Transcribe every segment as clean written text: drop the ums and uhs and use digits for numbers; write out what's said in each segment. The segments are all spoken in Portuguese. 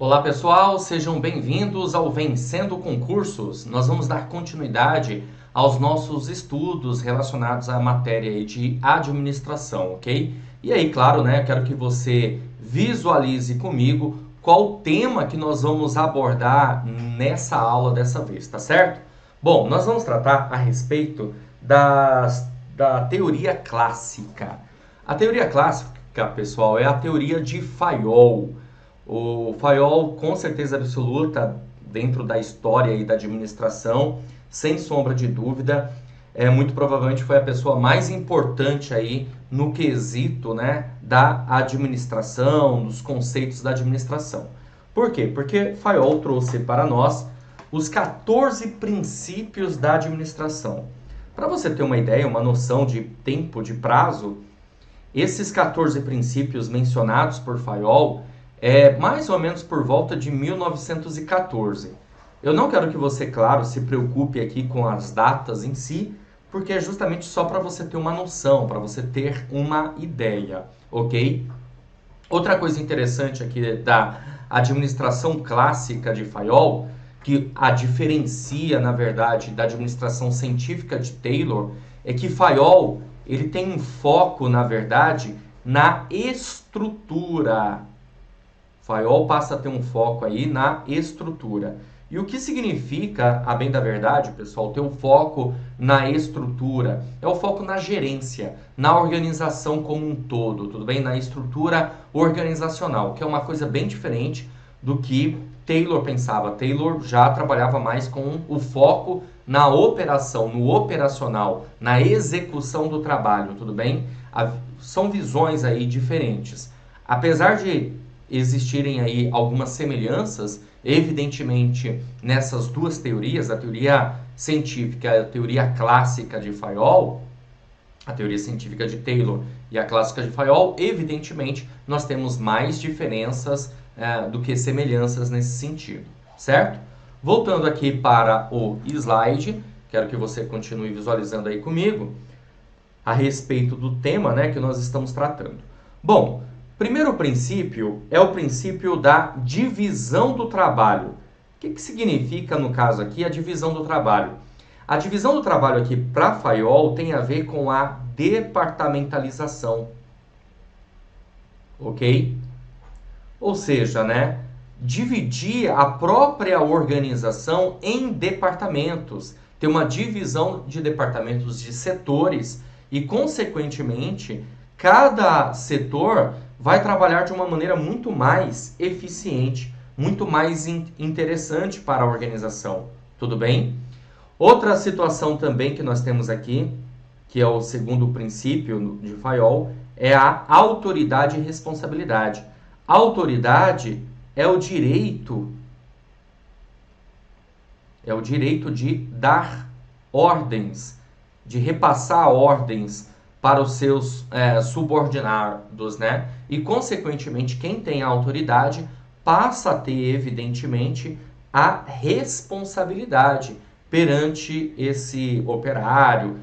Olá pessoal, sejam bem-vindos ao Vencendo Concursos. Nós vamos dar continuidade aos nossos estudos relacionados à matéria aí de administração, ok? E aí, claro, né, quero que você visualize comigo qual o tema que nós vamos abordar nessa aula dessa vez, tá certo? Bom, nós vamos tratar a respeito da teoria clássica. A teoria clássica, pessoal, é a teoria de Fayol. O Fayol, com certeza absoluta, dentro da história e da administração, sem sombra de dúvida, muito provavelmente foi a pessoa mais importante aí no quesito, né, da administração, dos conceitos da administração. Por quê? Porque Fayol trouxe para nós os 14 princípios da administração. Para você ter uma ideia, uma noção de tempo, de prazo, esses 14 princípios mencionados por Fayol mais ou menos por volta de 1914. Eu não quero que você, claro, se preocupe aqui com as datas em si, porque é justamente só para você ter uma noção, para você ter uma ideia, ok? Outra coisa interessante aqui da administração clássica de Fayol, que a diferencia, na verdade, da administração científica de Taylor, é que Fayol ele tem um foco, na verdade, na estrutura. Fayol passa a ter um foco aí na estrutura. E o que significa, a bem da verdade, pessoal, ter um foco na estrutura? É o foco na gerência, na organização como um todo, tudo bem? Na estrutura organizacional, que é uma coisa bem diferente do que Taylor pensava. Taylor já trabalhava mais com o foco na operação, no operacional, na execução do trabalho, tudo bem? São visões aí diferentes. Apesar de existirem aí algumas semelhanças, evidentemente, nessas duas teorias, a teoria científica e a teoria clássica de Fayol, a teoria científica de Taylor e a clássica de Fayol, evidentemente, nós temos mais diferenças do que semelhanças nesse sentido, certo? Voltando aqui para o slide, quero que você continue visualizando aí comigo, a respeito do tema, né, que nós estamos tratando. Bom, primeiro princípio é o princípio da divisão do trabalho. O que significa, no caso aqui, a divisão do trabalho? A divisão do trabalho aqui para Fayol tem a ver com a departamentalização. Ok? Ou seja, né, dividir a própria organização em departamentos. Ter uma divisão de departamentos, de setores e, consequentemente, cada setor vai trabalhar de uma maneira muito mais eficiente, muito mais interessante para a organização. Tudo bem? Outra situação também que nós temos aqui, que é o segundo princípio de Fayol, é a autoridade e responsabilidade. A autoridade é o direito de dar ordens, de repassar ordens para os seus subordinados, né? E, consequentemente, quem tem a autoridade passa a ter, evidentemente, a responsabilidade perante esse operário,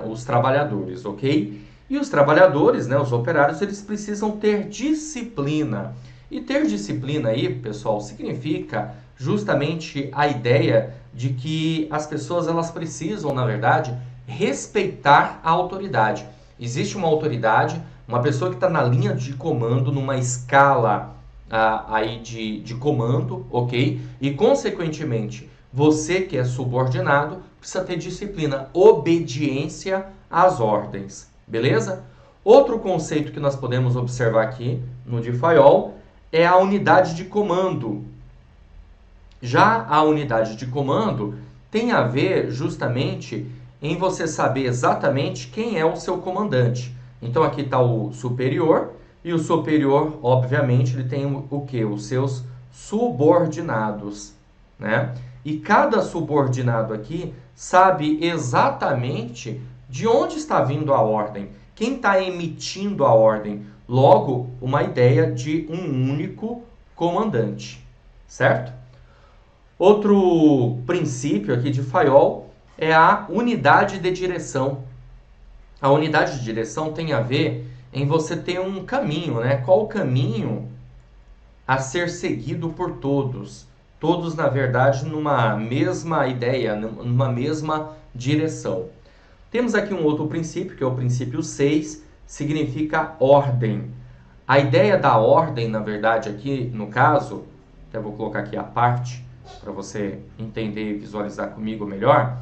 os trabalhadores, ok? E os trabalhadores, né, os operários, eles precisam ter disciplina. E ter disciplina aí, pessoal, significa justamente a ideia de que as pessoas elas precisam, na verdade, respeitar a autoridade. Existe uma autoridade, uma pessoa que está na linha de comando, numa escala aí de comando, ok? E, consequentemente, você que é subordinado precisa ter disciplina, obediência às ordens, beleza? Outro conceito que nós podemos observar aqui no de Fayol é a unidade de comando. Já a unidade de comando tem a ver justamente em você saber exatamente quem é o seu comandante. Então aqui está o superior, e o superior, obviamente, ele tem o quê? Os seus subordinados, né? E cada subordinado aqui sabe exatamente de onde está vindo a ordem, quem está emitindo a ordem. Logo, uma ideia de um único comandante, certo? Outro princípio aqui de Fayol é a unidade de direção. A unidade de direção tem a ver em você ter um caminho, né? Qual o caminho a ser seguido por todos. Todos, na verdade, numa mesma ideia, numa mesma direção. Temos aqui um outro princípio, que é o princípio 6, significa ordem. A ideia da ordem, na verdade, aqui no caso, até vou colocar aqui a parte, para você entender e visualizar comigo melhor.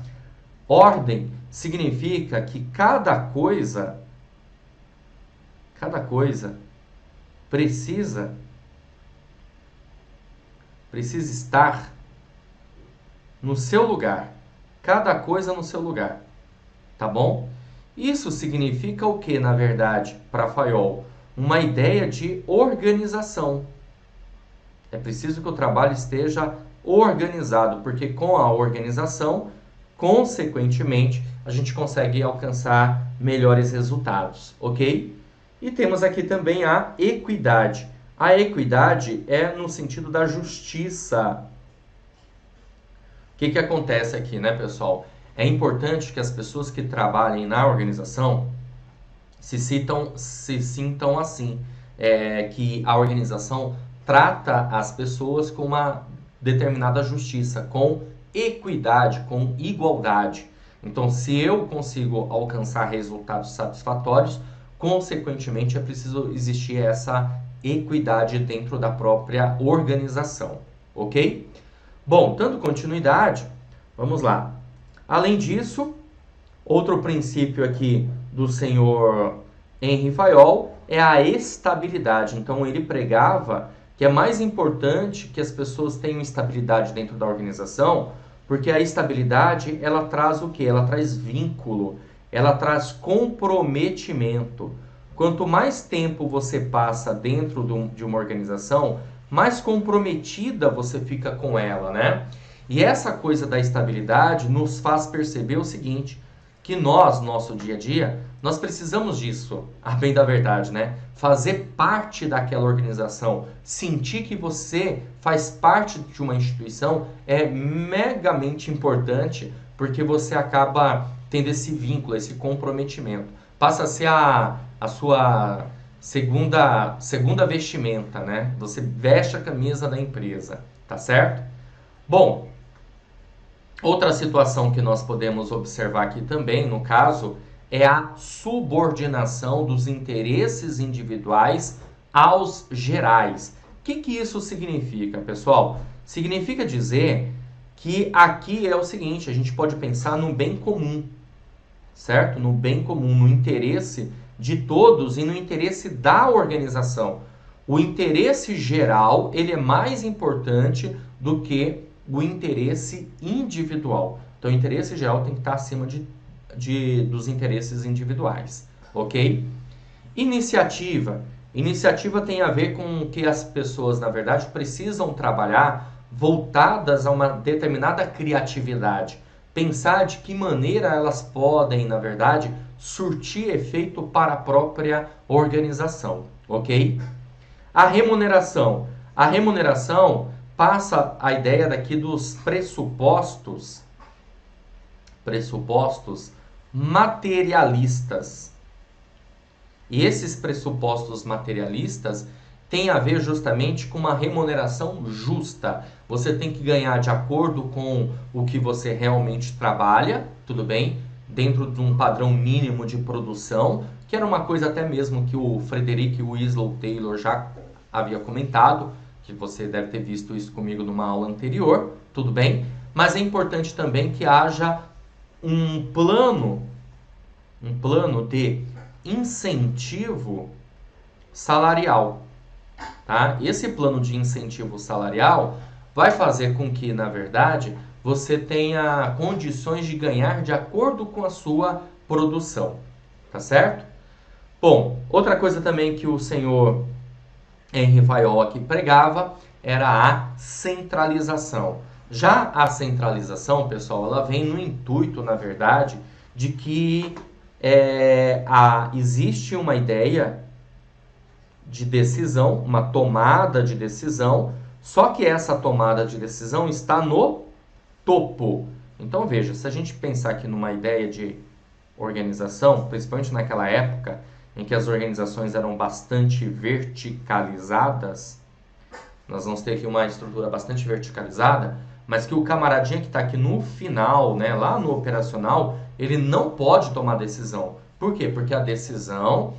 Ordem significa que cada coisa precisa estar no seu lugar. Cada coisa no seu lugar. Tá bom? Isso significa o que, na verdade, para Fayol? Uma ideia de organização. É preciso que o trabalho esteja organizado, porque com a organização, consequentemente, a gente consegue alcançar melhores resultados, ok? E temos aqui também a equidade. A equidade é no sentido da justiça. O que acontece aqui, né, pessoal? É importante que as pessoas que trabalhem na organização se sintam assim, que a organização trata as pessoas com uma determinada justiça, com equidade, com igualdade. Então, se eu consigo alcançar resultados satisfatórios, consequentemente é preciso existir essa equidade dentro da própria organização, ok? Bom, dando continuidade, vamos lá. Além disso, outro princípio aqui do senhor Henri Fayol é a estabilidade. Então, ele pregava que é mais importante que as pessoas tenham estabilidade dentro da organização, porque a estabilidade, ela traz o quê? Ela traz vínculo, ela traz comprometimento. Quanto mais tempo você passa dentro de uma organização, mais comprometida você fica com ela, né? E essa coisa da estabilidade nos faz perceber o seguinte, que nós, nosso dia a dia, nós precisamos disso, a bem da verdade, né? Fazer parte daquela organização, sentir que você faz parte de uma instituição é megamente importante, porque você acaba tendo esse vínculo, esse comprometimento. Passa a ser a sua segunda vestimenta, né? Você veste a camisa da empresa, tá certo? Bom, outra situação que nós podemos observar aqui também, no caso, é a subordinação dos interesses individuais aos gerais. O que isso significa, pessoal? Significa dizer que aqui é o seguinte, a gente pode pensar no bem comum, certo? No bem comum, no interesse de todos e no interesse da organização. O interesse geral, ele é mais importante do que o interesse individual. Então, o interesse geral tem que estar acima dos interesses individuais, ok? Iniciativa. Iniciativa tem a ver com que as pessoas, na verdade, precisam trabalhar voltadas a uma determinada criatividade. Pensar de que maneira elas podem, na verdade, surtir efeito para a própria organização, ok? A remuneração. A remuneração passa a ideia daqui dos pressupostos materialistas. E esses pressupostos materialistas têm a ver justamente com uma remuneração justa. Você tem que ganhar de acordo com o que você realmente trabalha, tudo bem? Dentro de um padrão mínimo de produção, que era uma coisa até mesmo que o Frederick Winslow Taylor já havia comentado, que você deve ter visto isso comigo numa aula anterior, tudo bem? Mas é importante também que haja um plano de incentivo salarial, tá? Esse plano de incentivo salarial vai fazer com que, na verdade, você tenha condições de ganhar de acordo com a sua produção, tá certo? Bom, outra coisa também que o senhor Henri Fayol aqui pregava era a centralização. Já a centralização, pessoal, ela vem no intuito, na verdade, de que existe uma ideia de decisão, uma tomada de decisão, só que essa tomada de decisão está no topo. Então, veja, se a gente pensar aqui numa ideia de organização, principalmente naquela época em que as organizações eram bastante verticalizadas, Nós vamos ter aqui uma estrutura bastante verticalizada, mas que o camaradinha que está aqui no final, né, lá no operacional, ele não pode tomar decisão. Por quê? Porque a decisão,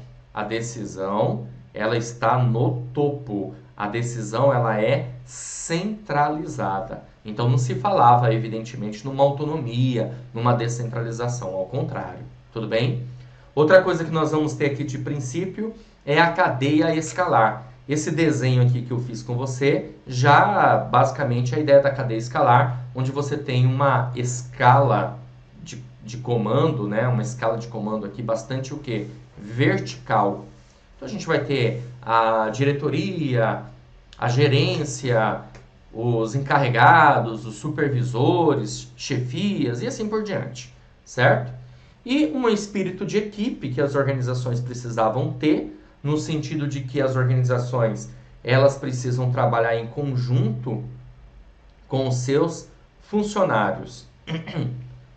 ela está no topo. A decisão, ela é centralizada. Então, não se falava, evidentemente, numa autonomia, numa descentralização, ao contrário. Tudo bem? Outra coisa que nós vamos ter aqui de princípio é a cadeia escalar. Esse desenho aqui que eu fiz com você, já basicamente a ideia da cadeia escalar, onde você tem uma escala de comando, né? Uma escala de comando aqui bastante o quê? Vertical. Então a gente vai ter a diretoria, a gerência, os encarregados, os supervisores, chefias e assim por diante, certo? E um espírito de equipe que as organizações precisavam ter, no sentido de que as organizações elas precisam trabalhar em conjunto com os seus funcionários,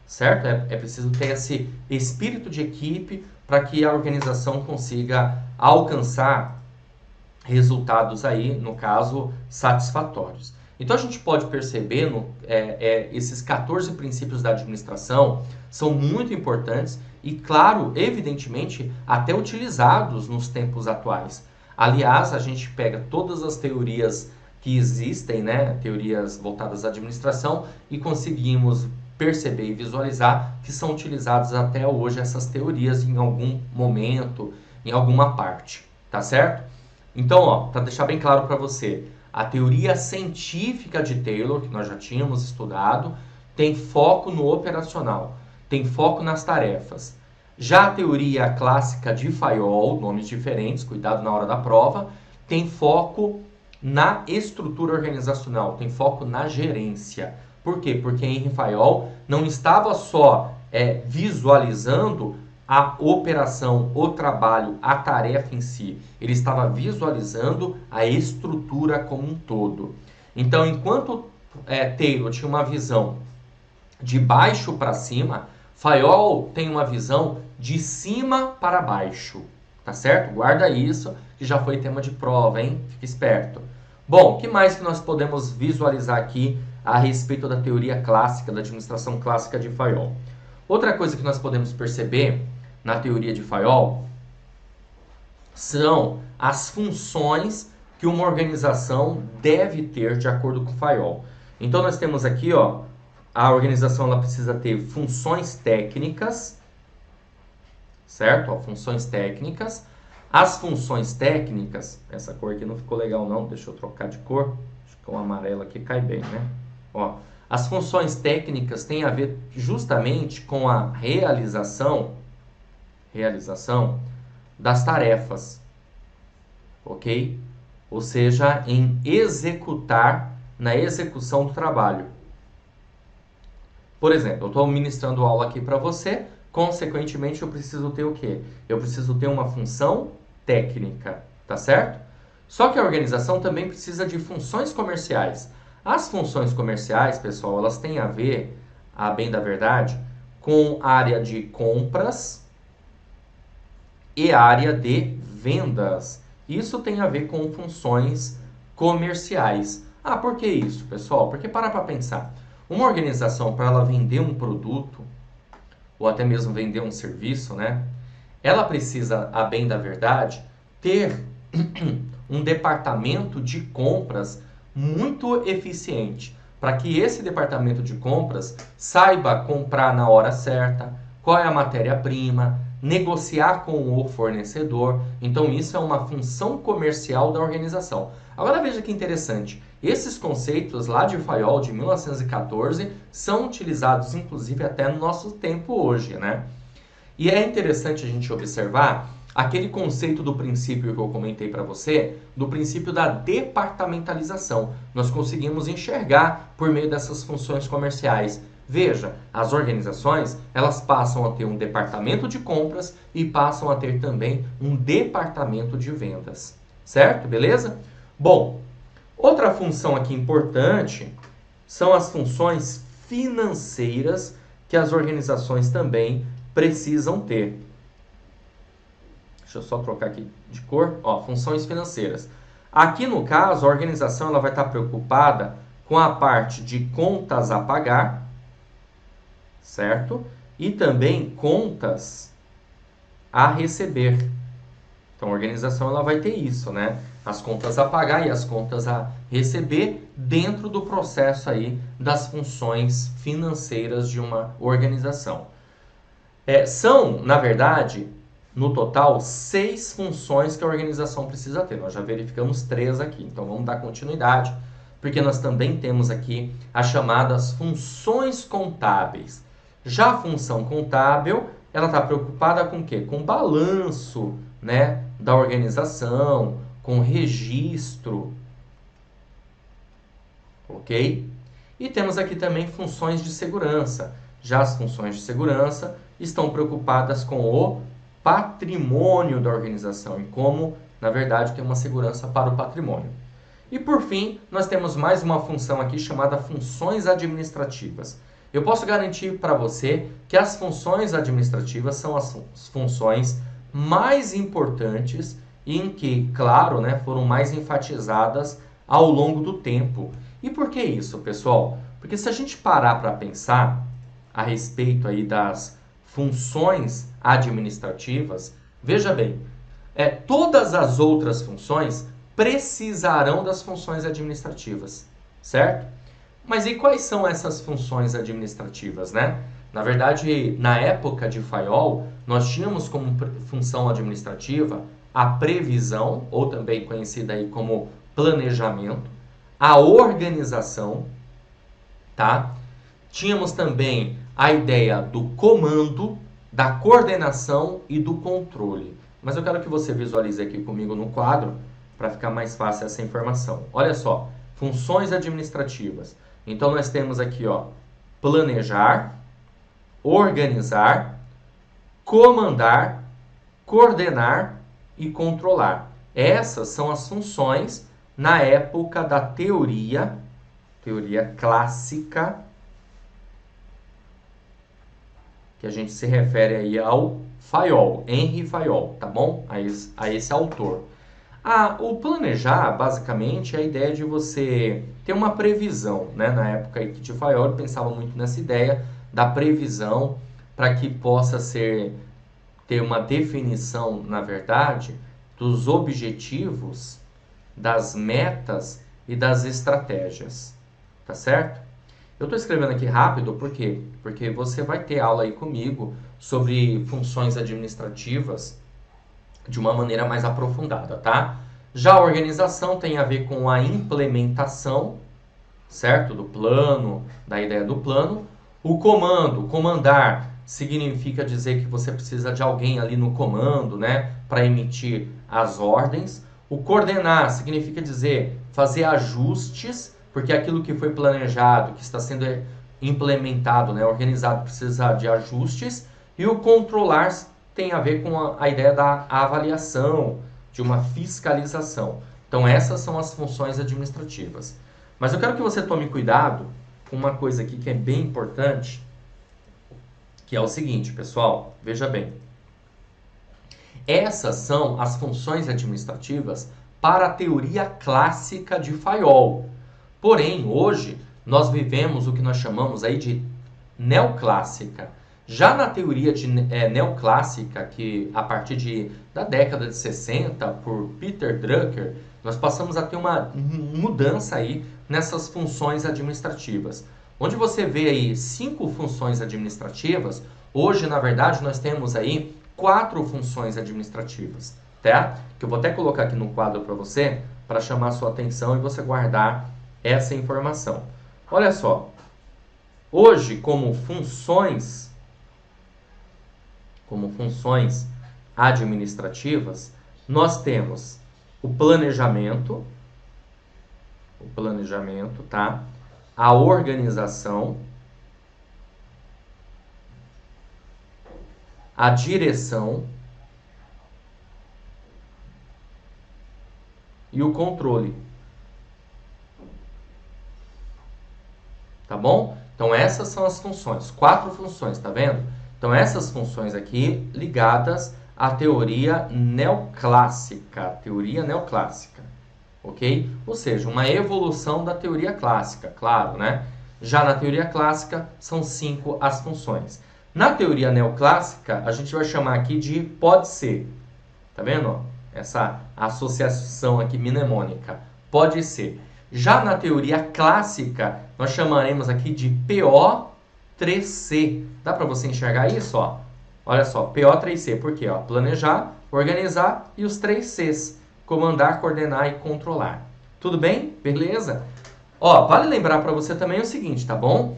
certo? É preciso ter esse espírito de equipe para que a organização consiga alcançar resultados aí, no caso, satisfatórios. Então a gente pode perceber esses 14 princípios da administração são muito importantes e, claro, evidentemente, até utilizados nos tempos atuais. Aliás, a gente pega todas as teorias que existem, né, teorias voltadas à administração, e conseguimos perceber e visualizar que são utilizadas até hoje essas teorias em algum momento, em alguma parte, tá certo? Então, ó, para deixar bem claro para você, a teoria científica de Taylor, que nós já tínhamos estudado, tem foco no operacional, tem foco nas tarefas. Já a teoria clássica de Fayol, nomes diferentes, cuidado na hora da prova, tem foco na estrutura organizacional, tem foco na gerência. Por quê? Porque Henry Fayol não estava só visualizando a operação, o trabalho, a tarefa em si. Ele estava visualizando a estrutura como um todo. Então, enquanto Taylor tinha uma visão de baixo para cima, Fayol tem uma visão de cima para baixo. Tá certo? Guarda isso, que já foi tema de prova, hein? Fique esperto. Bom, o que mais que nós podemos visualizar aqui a respeito da teoria clássica, da administração clássica de Fayol? Outra coisa que nós podemos perceber na teoria de Fayol são as funções que uma organização deve ter de acordo com Fayol. Então nós temos aqui, ó, a organização ela precisa ter funções técnicas, certo? Ó, funções técnicas. As funções técnicas, essa cor aqui não ficou legal não, deixa eu trocar de cor, acho que o amarelo aqui cai bem, né? Ó, as funções técnicas têm a ver justamente com a realização das tarefas, ok? Ou seja, em executar, na execução do trabalho. Por exemplo, eu estou ministrando aula aqui para você, consequentemente eu preciso ter o quê? Eu preciso ter uma função técnica, tá certo? Só que a organização também precisa de funções comerciais. As funções comerciais, pessoal, elas têm a ver, a bem da verdade, com a área de compras e área de vendas. Isso tem a ver com funções comerciais. Ah, por que isso, pessoal? Porque para pensar. Uma organização, para ela vender um produto, ou até mesmo vender um serviço, né? Ela precisa, a bem da verdade, ter um departamento de compras muito eficiente, para que esse departamento de compras saiba comprar na hora certa, qual é a matéria-prima, negociar com o fornecedor. Então isso é uma função comercial da organização. Agora veja que interessante, esses conceitos lá de Fayol de 1914 são utilizados inclusive até no nosso tempo hoje, né? E é interessante a gente observar aquele conceito do princípio que eu comentei para você, do princípio da departamentalização. Nós conseguimos enxergar por meio dessas funções comerciais. Veja, as organizações, elas passam a ter um departamento de compras e passam a ter também um departamento de vendas. Certo? Beleza? Bom, outra função aqui importante são as funções financeiras que as organizações também precisam ter. Deixa eu só trocar aqui de cor. Ó, funções financeiras. Aqui no caso, a organização ela vai estar preocupada com a parte de contas a pagar, certo? E também contas a receber. Então, a organização ela vai ter isso, né? As contas a pagar e as contas a receber dentro do processo aí das funções financeiras de uma organização. São, na verdade, no total, 6 funções que a organização precisa ter. Nós já verificamos 3 aqui, então vamos dar continuidade, porque nós também temos aqui as chamadas funções contábeis. Já a função contábil, ela está preocupada com o quê? Com balanço, né, da organização, com registro, ok? E temos aqui também funções de segurança. Já as funções de segurança estão preocupadas com o patrimônio da organização e como, na verdade, ter uma segurança para o patrimônio. E por fim, nós temos mais uma função aqui chamada funções administrativas. Eu posso garantir para você que as funções administrativas são as funções mais importantes e em que, claro, né, foram mais enfatizadas ao longo do tempo. E por que isso, pessoal? Porque se a gente parar para pensar a respeito aí das funções administrativas, veja bem, todas as outras funções precisarão das funções administrativas, certo? Mas e quais são essas funções administrativas, né? Na verdade, na época de Fayol, nós tínhamos como função administrativa a previsão, ou também conhecida aí como planejamento, a organização, tá? Tínhamos também a ideia do comando, da coordenação e do controle. Mas eu quero que você visualize aqui comigo no quadro para ficar mais fácil essa informação. Olha só, funções administrativas. Então nós temos aqui, ó, planejar, organizar, comandar, coordenar e controlar. Essas são as funções na época da teoria clássica, que a gente se refere aí ao Fayol, Henri Fayol, tá bom? A esse autor. O planejar, basicamente, é a ideia de você ter uma previsão, né? Na época de Fayol, ele pensava muito nessa ideia da previsão para que possa ter uma definição, na verdade, dos objetivos, das metas e das estratégias, tá certo? Eu estou escrevendo aqui rápido, por quê? Porque você vai ter aula aí comigo sobre funções administrativas de uma maneira mais aprofundada, tá? Já a organização tem a ver com a implementação, certo? Do plano, da ideia do plano. O comando, comandar, significa dizer que você precisa de alguém ali no comando, né? Para emitir as ordens. O coordenar significa dizer fazer ajustes, porque aquilo que foi planejado, que está sendo implementado, né, organizado, precisa de ajustes. E o controlar tem a ver com a ideia da avaliação, de uma fiscalização. Então essas são as funções administrativas. Mas eu quero que você tome cuidado com uma coisa aqui que é bem importante, que é o seguinte, pessoal, veja bem. Essas são as funções administrativas para a teoria clássica de Fayol. Porém, hoje, nós vivemos o que nós chamamos aí de neoclássica. Já na teoria neoclássica, que a partir da década de 60, por Peter Drucker, nós passamos a ter uma mudança aí nessas funções administrativas. Onde você vê aí 5 funções administrativas, hoje, na verdade, nós temos aí 4 funções administrativas, tá? Que eu vou até colocar aqui no quadro para você, para chamar a sua atenção e você guardar essa informação. Olha só, hoje como funções administrativas, nós temos o planejamento, tá? A organização, a direção e o controle. Tá bom? Então essas são as funções, 4 funções, tá vendo? Então essas funções aqui ligadas à teoria neoclássica, ok? Ou seja, uma evolução da teoria clássica, claro, né? Já na teoria clássica, são 5 as funções. Na teoria neoclássica, a gente vai chamar aqui de pode ser. Tá vendo? Ó? Essa associação aqui mnemônica. Pode ser. Já na teoria clássica, nós chamaremos aqui de PO3C. Dá para você enxergar isso? Ó? Olha só, PO3C. Por quê? Ó? Planejar, organizar e os 3 Cs. Comandar, coordenar e controlar. Tudo bem? Beleza? Ó, vale lembrar para você também o seguinte, tá bom?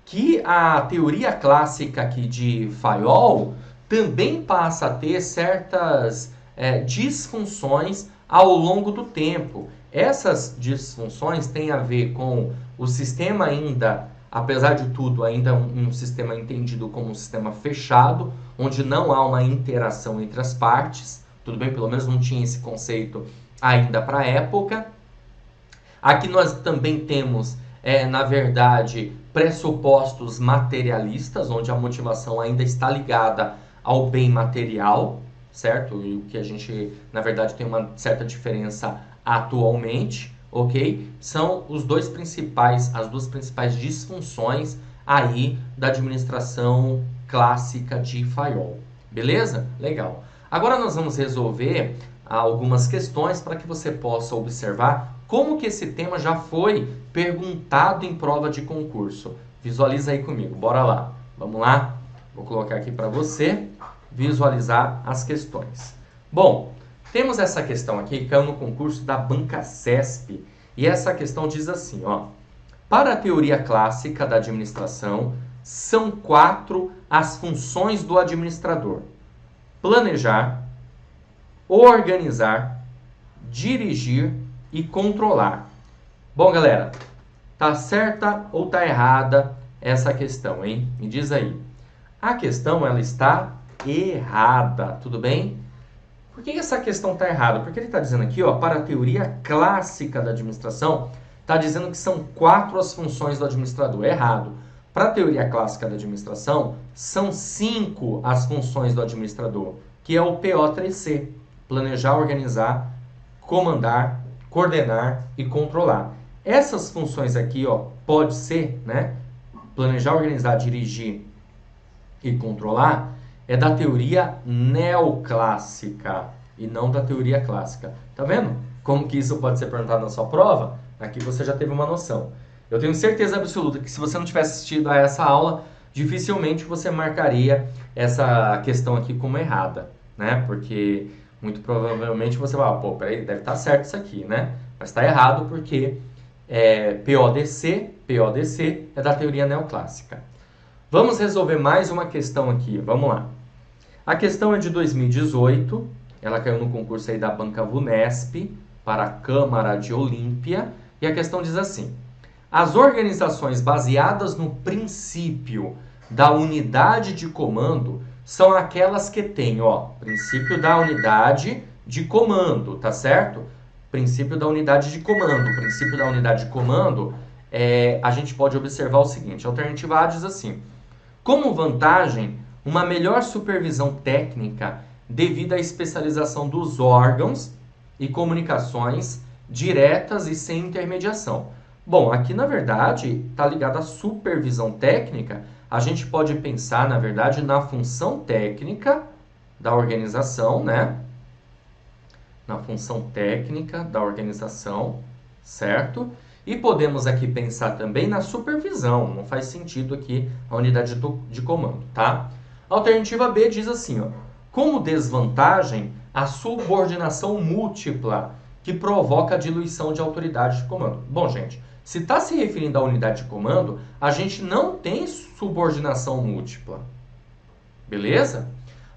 Que a teoria clássica aqui de Fayol também passa a ter certas disfunções ao longo do tempo. Essas disfunções têm a ver com o sistema ainda, apesar de tudo, ainda um sistema entendido como um sistema fechado, onde não há uma interação entre as partes. Tudo bem? Pelo menos não tinha esse conceito ainda para a época. Aqui nós também temos, na verdade, pressupostos materialistas, onde a motivação ainda está ligada ao bem material, certo? E o que a gente, na verdade, tem uma certa diferença atualmente, ok? São as duas principais disfunções aí da administração clássica de Fayol. Beleza? Legal. Agora nós vamos resolver algumas questões para que você possa observar como que esse tema já foi perguntado em prova de concurso. Visualiza aí comigo, bora lá. Vamos lá? Vou colocar aqui para você visualizar as questões. Bom, temos essa questão aqui que caiu no concurso da Banca CESP. E essa questão diz assim, ó. Para a teoria clássica da administração, são 4 as funções do administrador: planejar, organizar, dirigir e controlar. Bom, galera, tá certa ou tá errada essa questão, hein? Me diz aí. A questão, ela está errada, tudo bem? Por que essa questão está errada? Porque ele está dizendo aqui, ó, para a teoria clássica da administração, está dizendo que são 4 as funções do administrador. É errado. Para a teoria clássica da administração, são 5 as funções do administrador, que é o PO3C: planejar, organizar, comandar, coordenar e controlar. Essas funções aqui, ó, pode ser, né? Planejar, organizar, dirigir e controlar, é da teoria neoclássica e não da teoria clássica. Tá vendo como que isso pode ser perguntado na sua prova? Aqui você já teve uma noção. Eu tenho certeza absoluta que se você não tivesse assistido a essa aula, dificilmente você marcaria essa questão aqui como errada, né? Porque muito provavelmente você vai, pô, peraí, deve estar certo isso aqui, né? Mas está errado porque PODC é da teoria neoclássica. Vamos resolver mais uma questão aqui, vamos lá. A questão é de 2018, ela caiu no concurso aí da Banca Vunesp para a Câmara de Olímpia, e a questão diz assim: as organizações baseadas no princípio da unidade de comando são aquelas que têm, ó, princípio da unidade de comando, tá certo? Princípio da unidade de comando. O princípio da unidade de comando, a gente pode observar o seguinte: a alternativa A diz assim: como vantagem, uma melhor supervisão técnica devido à especialização dos órgãos e comunicações diretas e sem intermediação. Bom, aqui na verdade está ligado à supervisão técnica. A gente pode pensar, na verdade, na função técnica da organização, né? Na função técnica da organização, certo? E podemos aqui pensar também na supervisão. Não faz sentido aqui a unidade de comando, tá? A alternativa B diz assim, ó: como desvantagem, a subordinação múltipla que provoca a diluição de autoridade de comando. Bom, gente, se está se referindo à unidade de comando, a gente não tem subordinação múltipla. Beleza?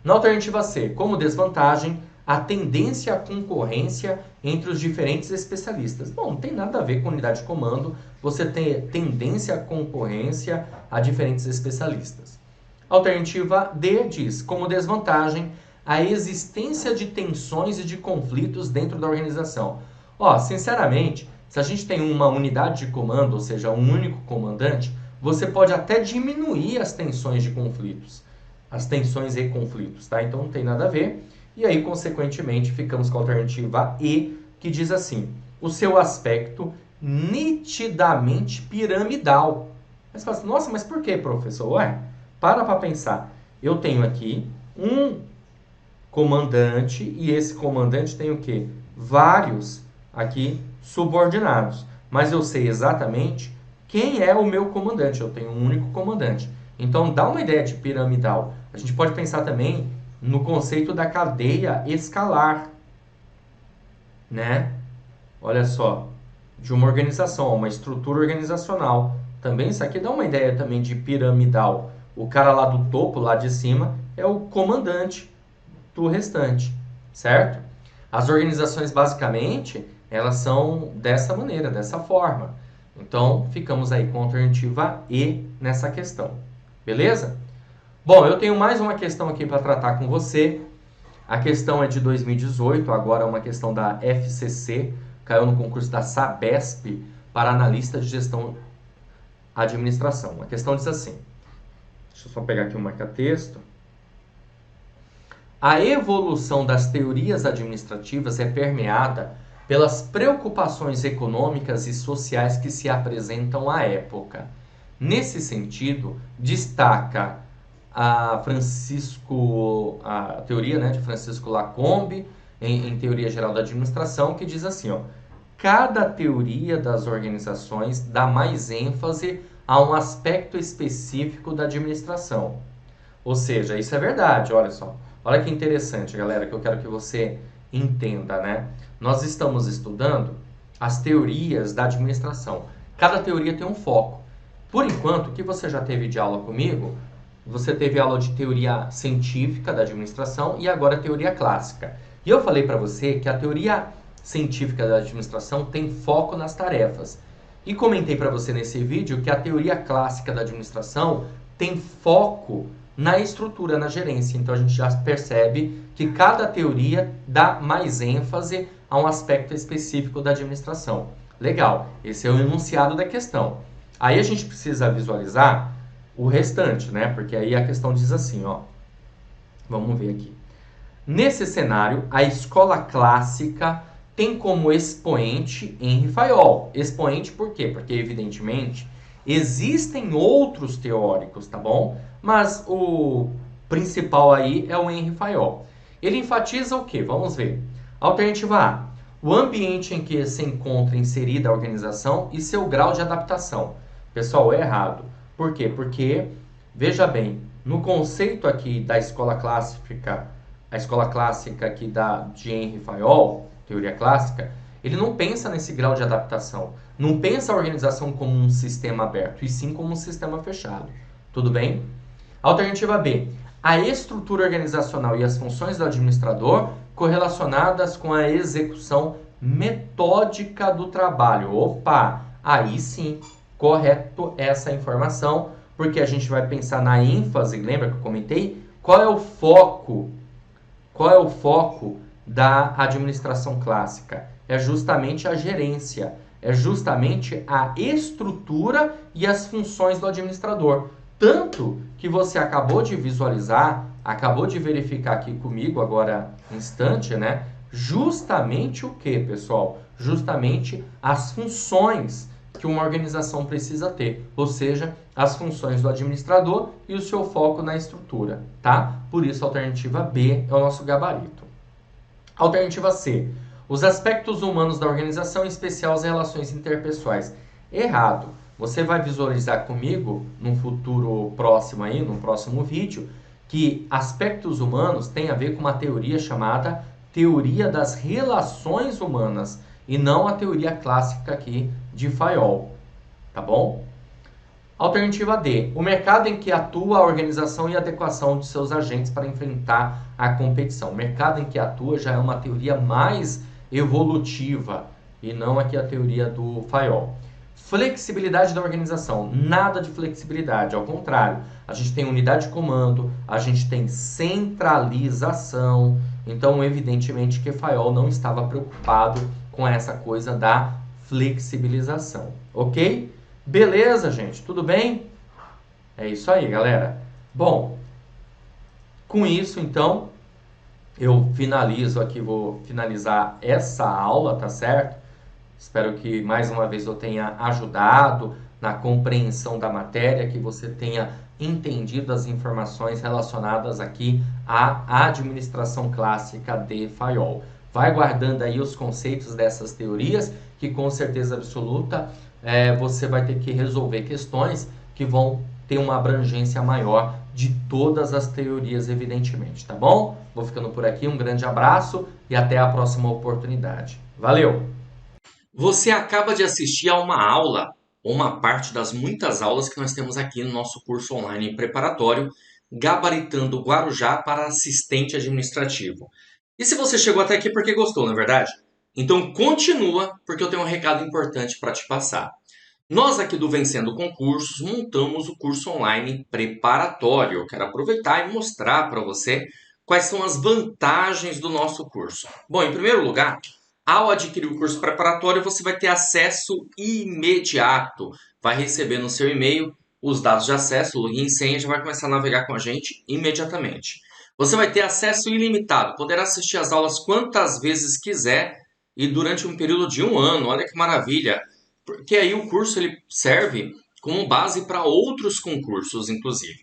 Na alternativa C, como desvantagem, a tendência à concorrência entre os diferentes especialistas. Bom, não tem nada a ver com unidade de comando, você tem tendência à concorrência a diferentes especialistas. Alternativa D diz, como desvantagem, a existência de tensões e de conflitos dentro da organização. Ó, sinceramente, se a gente tem uma unidade de comando, ou seja, um único comandante, você pode até diminuir as tensões de conflitos, as tensões e conflitos, tá? Então não tem nada a ver. E aí, consequentemente, ficamos com a alternativa E, que diz assim: o seu aspecto nitidamente piramidal. Mas você fala assim, nossa, mas por que, professor? Ué, para pensar. Eu tenho aqui um comandante e esse comandante tem o quê? Vários aqui subordinados. Mas eu sei exatamente quem é o meu comandante. Eu tenho um único comandante. Então, dá uma ideia de piramidal. A gente pode pensar também no conceito da cadeia escalar, né? Olha só, de uma organização, uma estrutura organizacional. Também isso aqui dá uma ideia também de piramidal. O cara lá do topo, lá de cima, é o comandante do restante, certo? As organizações, basicamente, elas são dessa maneira, dessa forma. Então, ficamos aí com a alternativa E nessa questão. Beleza? Bom, eu tenho mais uma questão aqui para tratar com você. A questão é de 2018, agora é uma questão da FCC, caiu no concurso da Sabesp para analista de gestão administração. A questão diz assim, deixa eu só pegar aqui um marca-texto. A evolução das teorias administrativas é permeada pelas preocupações econômicas e sociais que se apresentam à época. Nesse sentido, destaca a teoria, né, de Francisco Lacombe, em Teoria Geral da Administração, que diz assim, ó, cada teoria das organizações dá mais ênfase a um aspecto específico da administração. Ou seja, isso é verdade, olha só. Olha que interessante, galera, que eu quero que você entenda, né? Nós estamos estudando as teorias da administração. Cada teoria tem um foco. Por enquanto, o que você já teve de aula comigo, você teve aula de teoria científica da administração e agora teoria clássica. E eu falei para você que a teoria científica da administração tem foco nas tarefas. E comentei para você nesse vídeo que a teoria clássica da administração tem foco na estrutura, na gerência. Então a gente já percebe que cada teoria dá mais ênfase a um aspecto específico da administração. Legal, esse é o enunciado da questão. Aí a gente precisa visualizar o restante, né? Porque aí a questão diz assim, ó. Vamos ver aqui. Nesse cenário, a escola clássica tem como expoente Henri Fayol. Expoente por quê? Porque, evidentemente, existem outros teóricos, tá bom? Mas o principal aí é o Henri Fayol. Ele enfatiza o quê? Vamos ver. Alternativa A. O ambiente em que se encontra inserida a organização e seu grau de adaptação. Pessoal, é errado. Por quê? Porque, veja bem, no conceito aqui da escola clássica, a escola clássica aqui de Henri Fayol, teoria clássica, ele não pensa nesse grau de adaptação. Não pensa a organização como um sistema aberto, e sim como um sistema fechado. Tudo bem? Alternativa B. A estrutura organizacional e as funções do administrador correlacionadas com a execução metódica do trabalho. Opa! Aí sim, correto essa informação, porque a gente vai pensar na ênfase, lembra que eu comentei? Qual é o foco? Qual é o foco da administração clássica? É justamente a gerência, é justamente a estrutura e as funções do administrador. Tanto que você acabou de visualizar, acabou de verificar aqui comigo agora, instante, né? Justamente o que, pessoal? Justamente as funções que uma organização precisa ter, ou seja, as funções do administrador e o seu foco na estrutura, tá? Por isso a alternativa B é o nosso gabarito. Alternativa C. Os aspectos humanos da organização, em especial as relações interpessoais. Errado. Você vai visualizar comigo, num futuro próximo aí, no próximo vídeo, que aspectos humanos têm a ver com uma teoria chamada teoria das relações humanas, e não a teoria clássica aqui de Fayol, tá bom? Alternativa D. O mercado em que atua a organização e adequação de seus agentes para enfrentar a competição. O mercado em que atua já é uma teoria mais evolutiva e não aqui a teoria do Fayol. Flexibilidade da organização. Nada de flexibilidade, ao contrário. A gente tem unidade de comando, a gente tem centralização. Então, evidentemente que Fayol não estava preocupado com essa coisa da flexibilização, ok? Beleza, gente? Tudo bem? É isso aí, galera. Bom, com isso, então, eu finalizo aqui, vou finalizar essa aula, tá certo? Espero que mais uma vez eu tenha ajudado na compreensão da matéria, que você tenha entendido as informações relacionadas aqui à administração clássica de Fayol. Vai guardando aí os conceitos dessas teorias, que com certeza absoluta você vai ter que resolver questões que vão ter uma abrangência maior de todas as teorias, evidentemente, tá bom? Vou ficando por aqui, um grande abraço e até a próxima oportunidade. Valeu! Você acaba de assistir a uma aula, ou uma parte das muitas aulas que nós temos aqui no nosso curso online preparatório, Gabaritando Guarujá para Assistente Administrativo. E se você chegou até aqui porque gostou, não é verdade? Então continua, porque eu tenho um recado importante para te passar. Nós aqui do Vencendo Concursos montamos o curso online preparatório. Eu quero aproveitar e mostrar para você quais são as vantagens do nosso curso. Bom, em primeiro lugar, ao adquirir o curso preparatório, você vai ter acesso imediato. Vai receber no seu e-mail os dados de acesso, login e senha, já vai começar a navegar com a gente imediatamente. Você vai ter acesso ilimitado, poderá assistir as aulas quantas vezes quiser e durante um período de 1 ano. Olha que maravilha! Porque aí o curso ele serve como base para outros concursos, inclusive.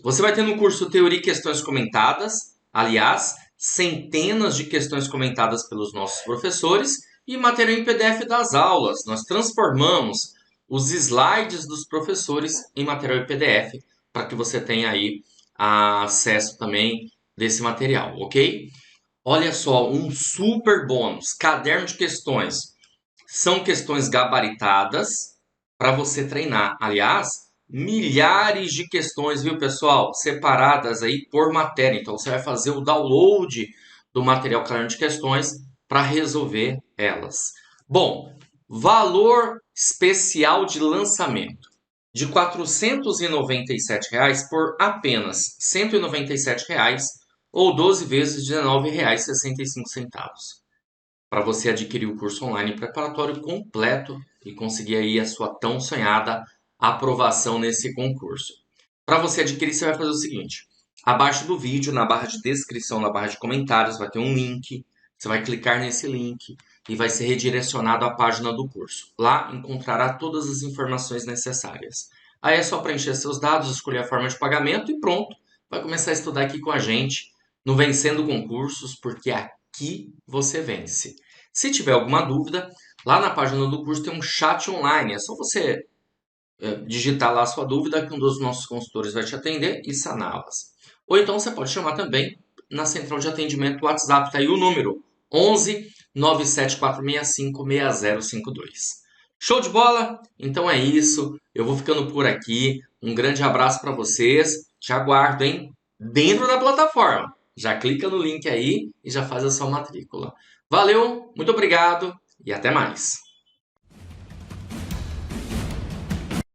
Você vai ter no curso Teoria e Questões Comentadas, aliás, centenas de questões comentadas pelos nossos professores e material em PDF das aulas. Nós transformamos os slides dos professores em material em PDF para que você tenha aí acesso também desse material, ok? Olha só, um super bônus, caderno de questões. São questões gabaritadas para você treinar. Aliás, milhares de questões, viu, pessoal? Separadas aí por matéria. Então, você vai fazer o download do material caderno de questões para resolver elas. Bom, valor especial de lançamento. De R$ 497 por apenas R$ 197 ou 12 vezes de R$ 19,65 para você adquirir o curso online preparatório completo e conseguir aí a sua tão sonhada aprovação nesse concurso. Para você adquirir, você vai fazer o seguinte: abaixo do vídeo, na barra de descrição, na barra de comentários, vai ter um link. Você vai clicar nesse link e vai ser redirecionado à página do curso. Lá encontrará todas as informações necessárias. Aí é só preencher seus dados, escolher a forma de pagamento e pronto. Vai começar a estudar aqui com a gente no Vencendo Concursos, porque aqui você vence. Se tiver alguma dúvida, lá na página do curso tem um chat online. É só você digitar lá a sua dúvida que um dos nossos consultores vai te atender e saná-las. Ou então você pode chamar também na central de atendimento WhatsApp. Está aí o número 11 97465 6052. Show de bola? Então é isso. Eu vou ficando por aqui. Um grande abraço para vocês. Te aguardo, hein? Dentro da plataforma. Já clica no link aí e já faz a sua matrícula. Valeu, muito obrigado e até mais.